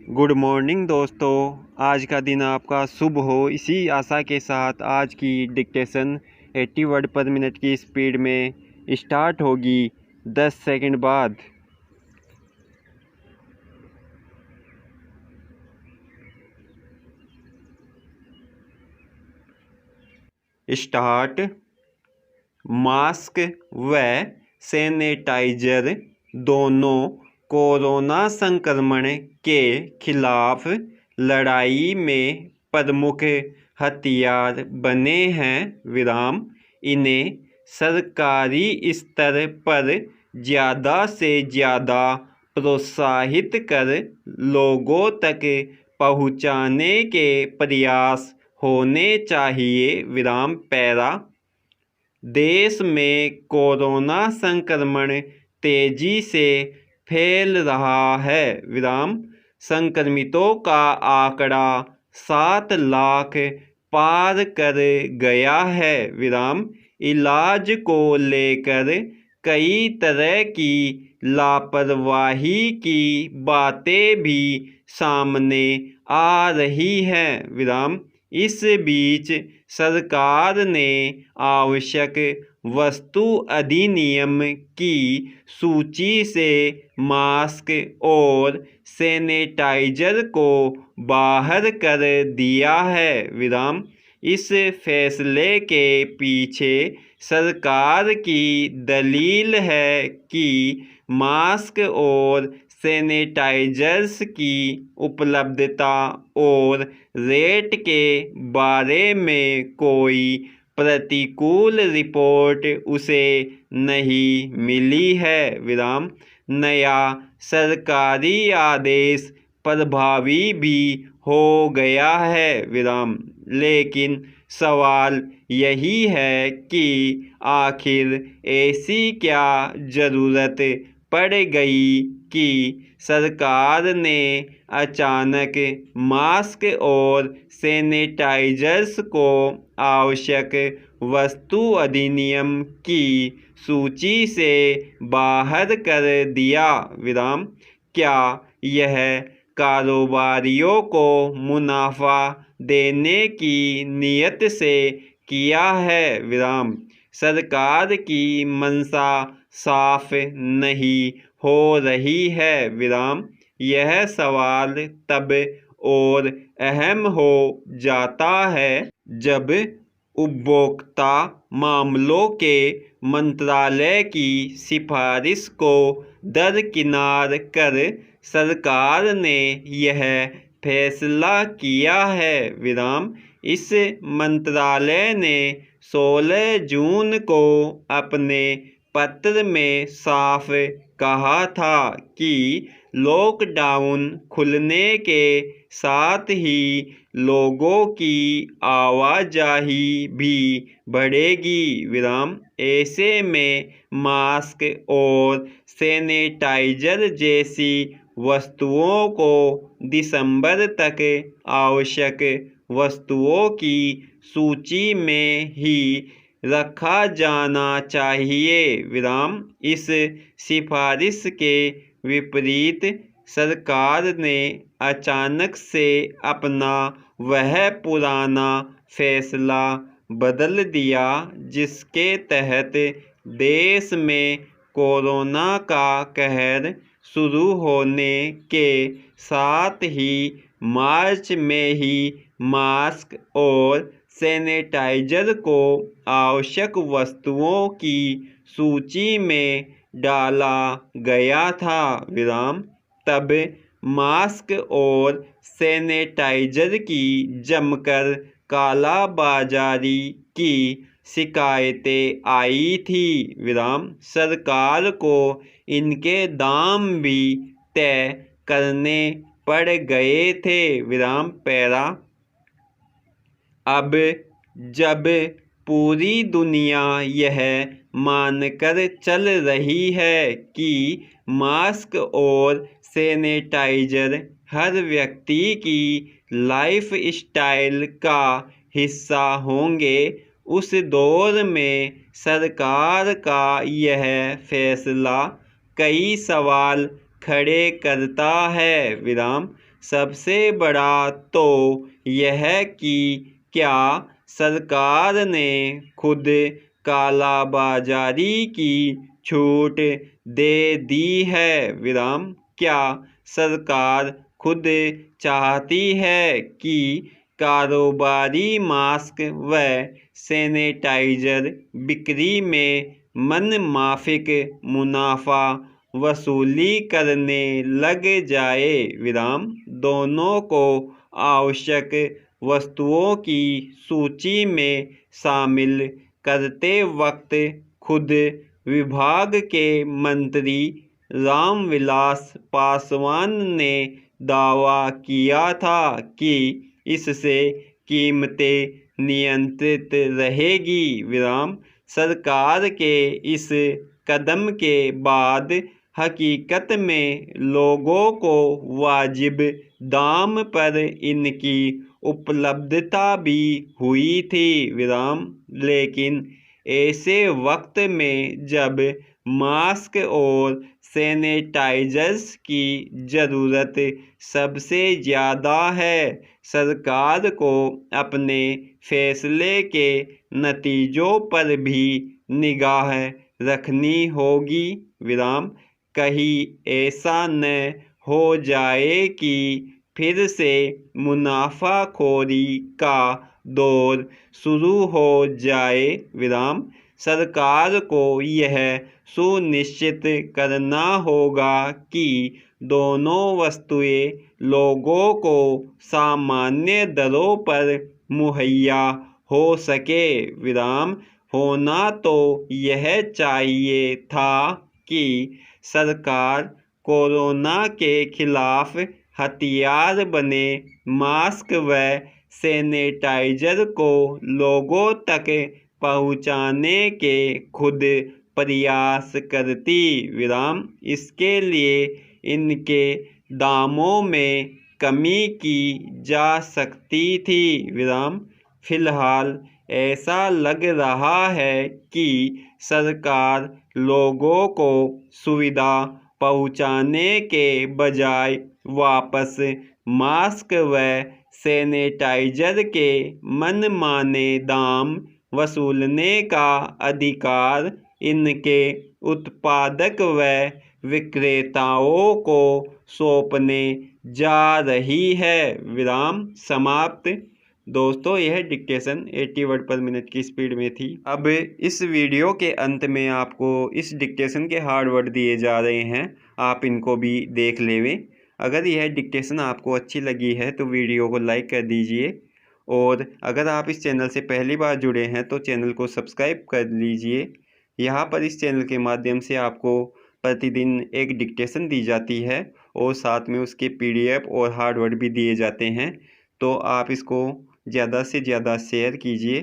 Good morning दोस्तों। आज का दिन आपका शुभ हो, इसी आशा के साथ आज की डिक्टेशन 80 वर्ड पर मिनट की स्पीड में स्टार्ट होगी 10 सेकंड बाद। स्टार्ट। मास्क व सैनिटाइजर दोनों कोरोना संक्रमण के खिलाफ लड़ाई में प्रमुख हथियार बने हैं। इन्हें सरकारी स्तर पर ज़्यादा से ज़्यादा प्रोत्साहित कर लोगों तक पहुंचाने के प्रयास होने चाहिए। पैरा देश में कोरोना संक्रमण तेजी से फैल रहा है। संक्रमितों का आंकड़ा 7 लाख पार कर गया है। इलाज को लेकर कई तरह की लापरवाही की बातें भी सामने आ रही हैं। इस बीच सरकार ने आवश्यक वस्तु अधिनियम की सूची से मास्क और सैनिटाइजर को बाहर कर दिया है। इस फैसले के पीछे सरकार की दलील है कि मास्क और सैनिटाइजर्स की उपलब्धता और रेट के बारे में कोई प्रतिकूल रिपोर्ट उसे नहीं मिली है। नया सरकारी आदेश प्रभावी भी हो गया है। लेकिन सवाल यही है कि आखिर ऐसी क्या ज़रूरत पड़ गई कि सरकार ने अचानक मास्क और सैनिटाइजर्स को आवश्यक वस्तु अधिनियम की सूची से बाहर कर दिया। क्या यह कारोबारियों को मुनाफा देने की नीयत से किया है? सरकार की मंशा साफ नहीं हो रही है। यह सवाल तब और अहम हो जाता है जब उपभोक्ता मामलों के मंत्रालय की सिफारिश को दरकिनार कर सरकार ने यह फैसला किया है। इस मंत्रालय ने 16 जून को अपने पत्र में साफ कहा था कि लॉकडाउन खुलने के साथ ही लोगों की आवाजाही भी बढ़ेगी। ऐसे में मास्क और सैनिटाइजर जैसी वस्तुओं को दिसंबर तक आवश्यक वस्तुओं की सूची में ही रखा जाना चाहिए। इस सिफारिश के विपरीत सरकार ने अचानक से अपना वह पुराना फैसला बदल दिया जिसके तहत देश में कोरोना का कहर शुरू होने के साथ ही मार्च में ही मास्क और सैनिटाइजर को आवश्यक वस्तुओं की सूची में डाला गया था। तब मास्क और सैनिटाइजर की जमकर कालाबाजारी की शिकायतें आई थी। सरकार को इनके दाम भी तय करने पड़ गए थे। पैरा अब जब पूरी दुनिया यह मानकर चल रही है कि मास्क और सैनिटाइजर हर व्यक्ति की लाइफ स्टाइल का हिस्सा होंगे, उस दौर में सरकार का यह फैसला कई सवाल खड़े करता है विराम। सबसे बड़ा तो यह कि क्या सरकार ने खुद कालाबाजारी की छूट दे दी है विराम। क्या सरकार खुद चाहती है कि कारोबारी मास्क व सैनिटाइजर बिक्री में मनमाफिक मुनाफा वसूली करने लग जाए विराम। दोनों को आवश्यक वस्तुओं की सूची में शामिल करते वक्त खुद विभाग के मंत्री रामविलास पासवान ने दावा किया था कि इससे कीमतें नियंत्रित रहेगी विराम। सरकार के इस कदम के बाद हकीकत में लोगों को वाजिब दाम पर इनकी उपलब्धता भी हुई थी विराम। लेकिन ऐसे वक्त में जब मास्क और सैनिटाइजर्स की ज़रूरत सबसे ज़्यादा है, सरकार को अपने फैसले के नतीजों पर भी निगाह रखनी होगी विराम। कहीं ऐसा न हो जाए कि फिर से मुनाफाखोरी का दौर शुरू हो जाए विराम। सरकार को यह सुनिश्चित करना होगा कि दोनों वस्तुएं लोगों को सामान्य दरों पर मुहैया हो सके विराम। होना तो यह चाहिए था कि सरकार कोरोना के खिलाफ हथियार बने मास्क व सैनिटाइजर को लोगों तक पहुंचाने के खुद प्रयास करती विराम। इसके लिए इनके दामों में कमी की जा सकती थी विराम। फिलहाल ऐसा लग रहा है कि सरकार लोगों को सुविधा पहुंचाने के बजाय वापस मास्क व सैनिटाइजर के मनमाने दाम वसूलने का अधिकार इनके उत्पादक व विक्रेताओं को सौंपने जा रही है विराम। समाप्त। दोस्तों, यह डिक्टेशन 80 वर्ड पर मिनट की स्पीड में थी। अब इस वीडियो के अंत में आपको इस डिक्टेशन के हार्ड वर्ड दिए जा रहे हैं, आप इनको भी देख लेवें। अगर यह डिक्टेशन आपको अच्छी लगी है तो वीडियो को लाइक कर दीजिए, और अगर आप इस चैनल से पहली बार जुड़े हैं तो चैनल को सब्सक्राइब कर लीजिए। यहाँ पर इस चैनल के माध्यम से आपको प्रतिदिन एक डिक्टेशन दी जाती है और साथ में उसके PDF और हार्ड वर्ड भी दिए जाते हैं। तो आप इसको ज़्यादा से ज़्यादा शेयर कीजिए।